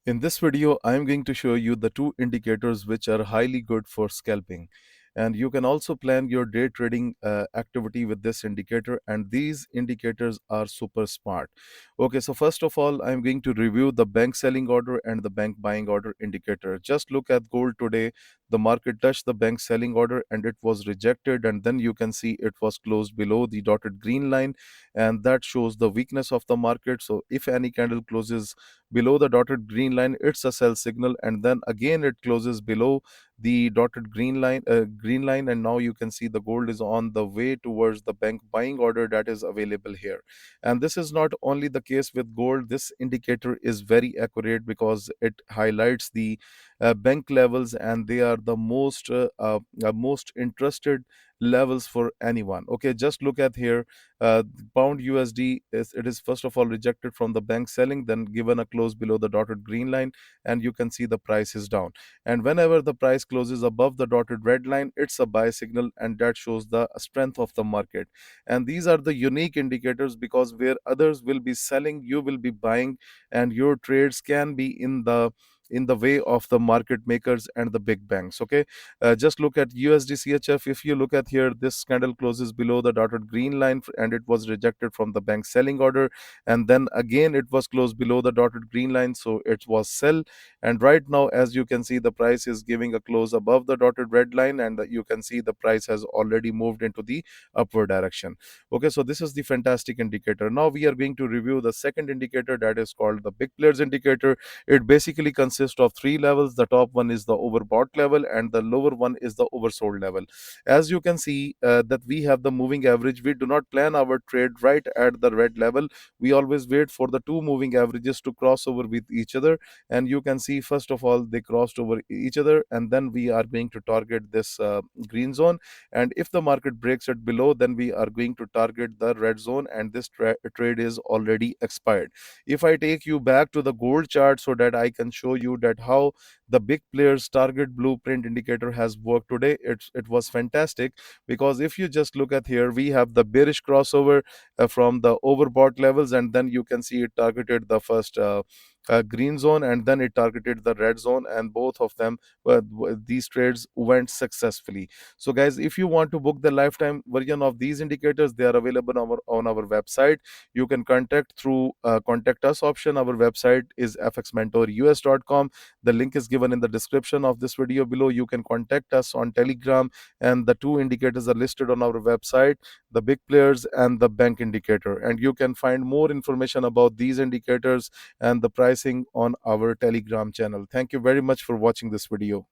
In this video, I am going to show you the two indicators which are highly good for scalping. And you can also plan your day trading activity with this indicator. And these indicators are super smart. Okay, so first of all, I'm going to review the bank selling order and the bank buying order indicator. Just look at gold today. The market touched the bank selling order and it was rejected. And then you can see it was closed below the dotted green line. And that shows the weakness of the market. So if any candle closes below the dotted green line, it's a sell signal, and then again it closes below the dotted green line, and now you can see the gold is on the way towards the bank buying order that is available here. And this is not only the case with gold. This indicator is very accurate because it highlights the bank levels, and they are the most interested levels for anyone. Okay, just look at here. Pound USD is first of all rejected from the bank selling, then given a close below the dotted green line, and you can see the price is down. And whenever the price closes above the dotted red line, it's a buy signal, and that shows the strength of the market. And these are the unique indicators because where others will be selling, you will be buying, and your trades can be in the way of the market makers and the big banks. Okay, just look at USD CHF. If you look at here, this candle closes below the dotted green line and it was rejected from the bank selling order, and then again it was closed below the dotted green line, so it was sell. And right now, as you can see, the price is giving a close above the dotted red line, and you can see the price has already moved into the upward direction. Okay, so this is the fantastic indicator. Now we are going to review the second indicator, that is called the big players indicator. It basically consists of three levels. The top one is the overbought level, and the lower one is the oversold level. As you can see, that we have the moving average. We do not plan our trade right at the red level. We always wait for the two moving averages to cross over with each other. And you can see, first of all, they crossed over each other, and then we are going to target this green zone. And if the market breaks it below, then we are going to target the red zone, and this trade is already expired. If I take you back to the gold chart so that I can show you that how the big players target blueprint indicator has worked today, it was fantastic. Because if you just look at here, we have the bearish crossover from the overbought levels, and then you can see it targeted the first green zone, and then it targeted the red zone, and both of them, these trades went successfully. So guys, if you want to book the lifetime version of these indicators, they are available on our website. You can contact us option. Our website is fxmentorus.com. The link is given in the description of this video below. You can contact us on Telegram, and the two indicators are listed on our website, the big players and the bank indicator. And you can find more information about these indicators and the pricing on our Telegram channel. Thank you very much for watching this video.